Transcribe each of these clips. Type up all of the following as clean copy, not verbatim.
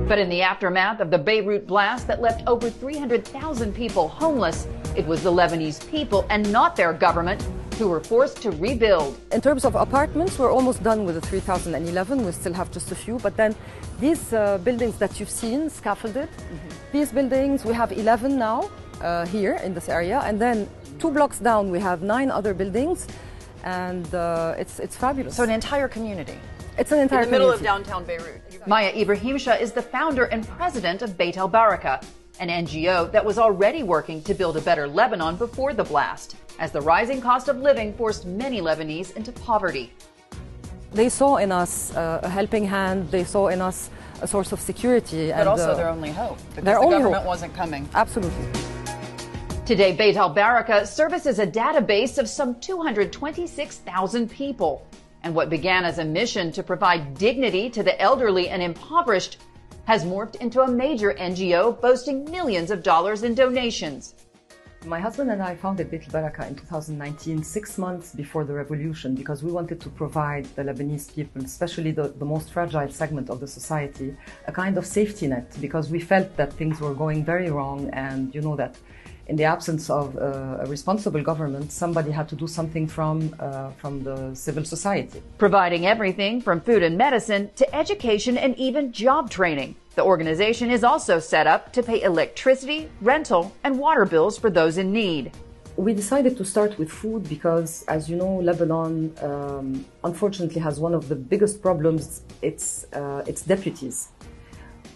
But in the aftermath of the Beirut blast that left over 300,000 people homeless, it was the Lebanese people and not their government who were forced to rebuild. In terms of apartments, we're almost done with the 3,011. We still have just a few. But then these buildings that you've seen, scaffolded, these buildings, we have 11 now here in this area. And then 2 blocks down, we have 9 other buildings. And it's fabulous. So an entire community. It's an entire community. In the middle of downtown Beirut. Maya Ibrahim Shah is the founder and president of Beit El Baraka, an NGO that was already working to build a better Lebanon before the blast, as the rising cost of living forced many Lebanese into poverty. They saw in us a helping hand. They saw in us a source of security. But also their only hope, because their the only government hope. wasn't coming. Absolutely. Today, Beit El Baraka services a database of some 226,000 people. And what began as a mission to provide dignity to the elderly and impoverished has morphed into a major NGO boasting millions of dollars in donations. My husband and I founded Beit El Baraka in 2019, 6 months before the revolution, because we wanted to provide the Lebanese people, especially the most fragile segment of the society, a kind of safety net, because we felt that things were going very wrong, and you know that in the absence of a responsible government, somebody had to do something from the civil society. Providing everything from food and medicine to education and even job training. The organization is also set up to pay electricity, rental, and water bills for those in need. We decided to start with food because, as you know, Lebanon unfortunately has one of the biggest problems, its deputies.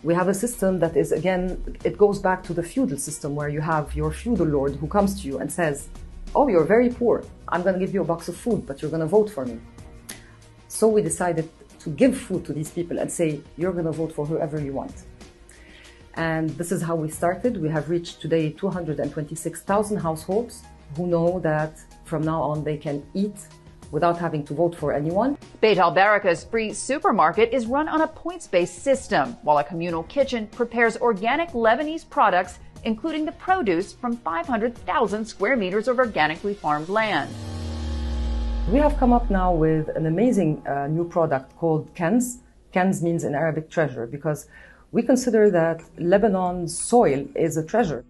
We have a system that is, again, it goes back to the feudal system where you have your feudal lord who comes to you and says, oh, you're very poor. I'm going to give you a box of food, but you're going to vote for me. So we decided to give food to these people and say, you're going to vote for whoever you want. And this is how we started. We have reached today 226,000 households who know that from now on they can eat without having to vote for anyone. Beit El Baraka's free supermarket is run on a points-based system, while a communal kitchen prepares organic Lebanese products, including the produce from 500,000 square meters of organically farmed land. We have come up now with an amazing new product called Kenz. Kenz means in Arabic treasure, because we consider that Lebanon's soil is a treasure.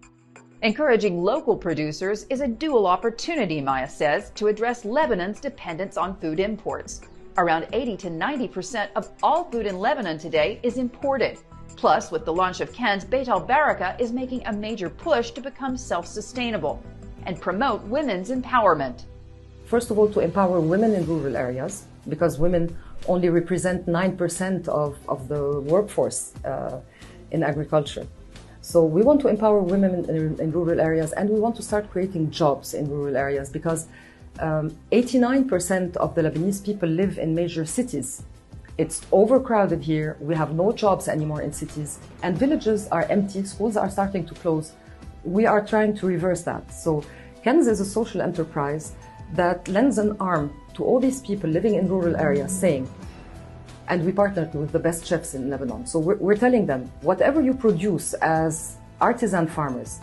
Encouraging local producers is a dual opportunity, Maya says, to address Lebanon's dependence on food imports. Around 80 to 90% of all food in Lebanon today is imported. Plus, with the launch of Kenz, Beit El Baraka is making a major push to become self-sustainable and promote women's empowerment. First of all, to empower women in rural areas, because women only represent 9% of the workforce in agriculture. So we want to empower women in rural areas, and we want to start creating jobs in rural areas, because 89% of the Lebanese people live in major cities. It's overcrowded here. We have no jobs anymore in cities, and villages are empty. Schools are starting to close. We are trying to reverse that. So Kenz is a social enterprise that lends an arm to all these people living in rural areas, saying, and we partnered with the best chefs in Lebanon. So we're telling them, whatever you produce as artisan farmers,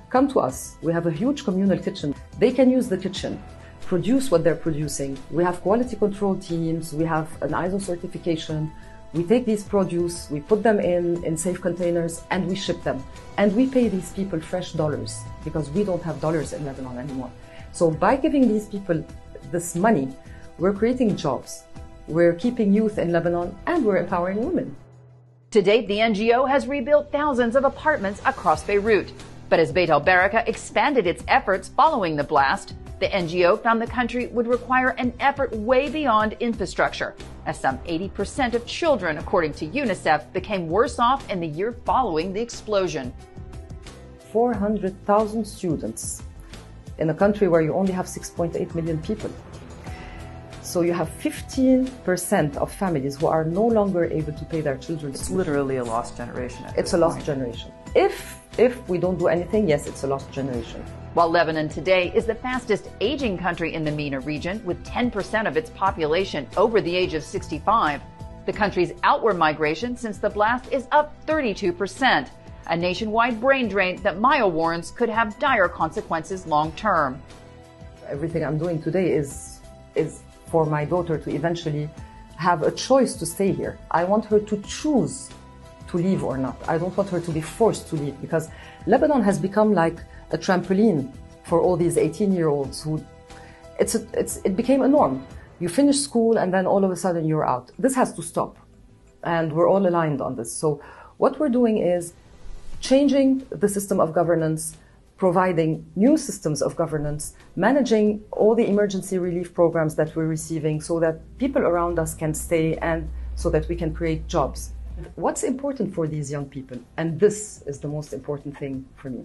come to us. We have a huge communal kitchen. They can use the kitchen, produce what they're producing. We have quality control teams. We have an ISO certification. We take these produce, we put them in safe containers, and we ship them. And we pay these people fresh dollars, because we don't have dollars in Lebanon anymore. So by giving these people this money, we're creating jobs. We're keeping youth in Lebanon, and we're empowering women. To date, the NGO has rebuilt thousands of apartments across Beirut. But as Beit El Baraka expanded its efforts following the blast, the NGO found the country would require an effort way beyond infrastructure, as some 80% of children, according to UNICEF, became worse off in the year following the explosion. 400,000 students in a country where you only have 6.8 million people. So you have 15% of families who are no longer able to pay their children's It's tuition. literally a lost generation. It's a lost generation. If we don't do anything, yes, it's a lost generation. While Lebanon today is the fastest aging country in the MENA region, with 10% of its population over the age of 65, the country's outward migration since the blast is up 32%, a nationwide brain drain that Maya warns could have dire consequences long term. Everything I'm doing today is for my daughter to eventually have a choice to stay here. I want her to choose to leave or not. I don't want her to be forced to leave, because Lebanon has become like a trampoline for all these 18-year-olds who, it became a norm. You finish school and then all of a sudden you're out. This has to stop. And we're all aligned on this. So what we're doing is changing the system of governance, providing new systems of governance, managing all the emergency relief programs that we're receiving so that people around us can stay and so that we can create jobs. What's important for these young people, and this is the most important thing for me,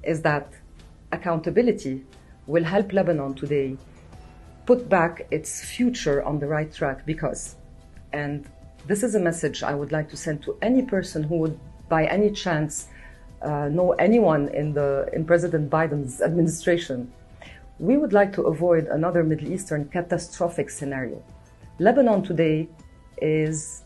is that accountability will help Lebanon today put back its future on the right track, because, and this is a message I would like to send to any person who would by any chance know anyone in President Biden's administration. We would like to avoid another Middle Eastern catastrophic scenario. Lebanon today is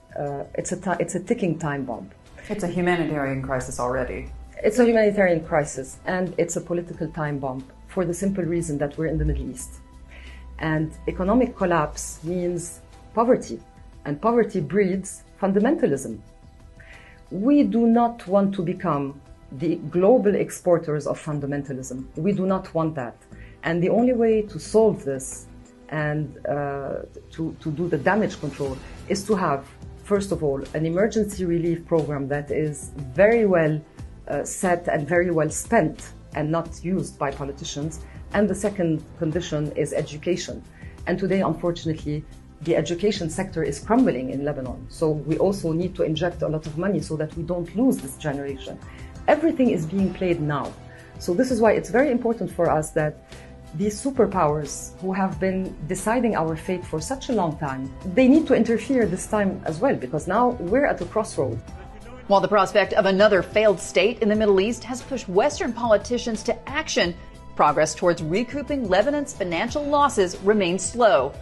it's a ticking time bomb. It's a humanitarian crisis already. It's a humanitarian crisis, and it's a political time bomb for the simple reason that we're in the Middle East. And economic collapse means poverty, and poverty breeds fundamentalism. We do not want to become the global exporters of fundamentalism. We do not want that. And the only way to solve this and to do the damage control is to have, first of all, an emergency relief program that is very well set and very well spent and not used by politicians. And the second condition is education. And today, unfortunately, the education sector is crumbling in Lebanon. So we also need to inject a lot of money so that we don't lose this generation. Everything is being played now. So this is why it's very important for us that these superpowers who have been deciding our fate for such a long time, they need to interfere this time as well, because now we're at a crossroad. While the prospect of another failed state in the Middle East has pushed Western politicians to action, progress towards recouping Lebanon's financial losses remains slow.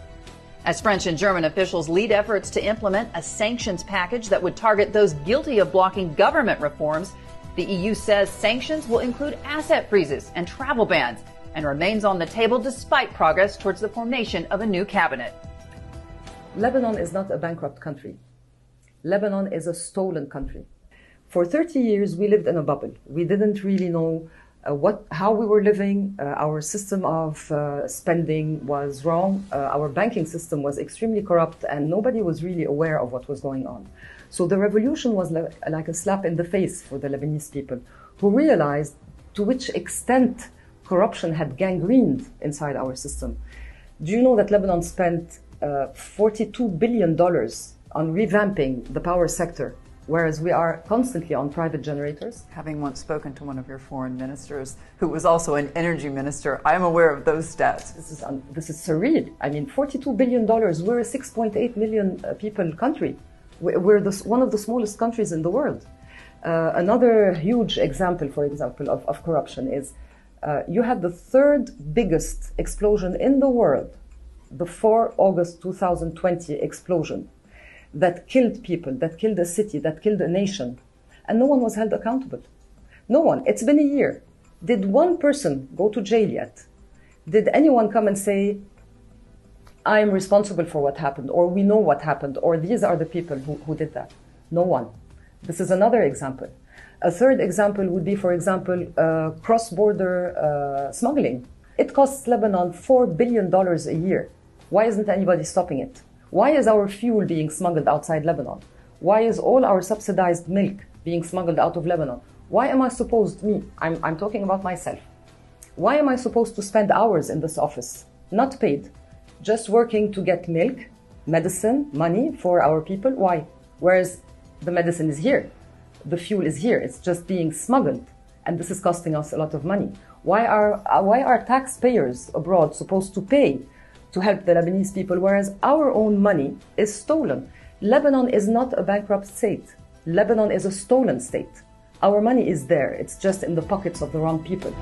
As French and German officials lead efforts to implement a sanctions package that would target those guilty of blocking government reforms, the EU says sanctions will include asset freezes and travel bans, and remains on the table despite progress towards the formation of a new cabinet. Lebanon is not a bankrupt country. Lebanon is a stolen country. For 30 years, we lived in a bubble. We didn't really know how we were living. Our system of spending was wrong. Our banking system was extremely corrupt, and nobody was really aware of what was going on. So the revolution was like a slap in the face for the Lebanese people, who realized to which extent corruption had gangrened inside our system. Do you know that Lebanon spent $42 billion on revamping the power sector, whereas we are constantly on private generators? Having once spoken to one of your foreign ministers, who was also an energy minister, I am aware of those stats. This is surreal. I mean, $42 billion. We're a 6.8 million people country. We're one of the smallest countries in the world. Another huge example, for example, of corruption is you had the third biggest explosion in the world, the 4 August 2020 explosion, that killed people, that killed a city, that killed a nation, and no one was held accountable. No one. It's been a year. Did one person go to jail yet? Did anyone come and say, I am responsible for what happened, or we know what happened, or these are the people who did that? No one. This is another example. A third example would be, for example, cross-border smuggling. It costs Lebanon $4 billion a year. Why isn't anybody stopping it? Why is our fuel being smuggled outside Lebanon? Why is all our subsidized milk being smuggled out of Lebanon? Why am I supposed, I'm talking about myself. Why am I supposed to spend hours in this office, not paid, just working to get milk, medicine, money for our people? Why? Whereas the medicine is here, the fuel is here, it's just being smuggled, and this is costing us a lot of money. Why are taxpayers abroad supposed to pay to help the Lebanese people, whereas our own money is stolen? Lebanon is not a bankrupt state. Lebanon is a stolen state. Our money is there. It's just in the pockets of the wrong people.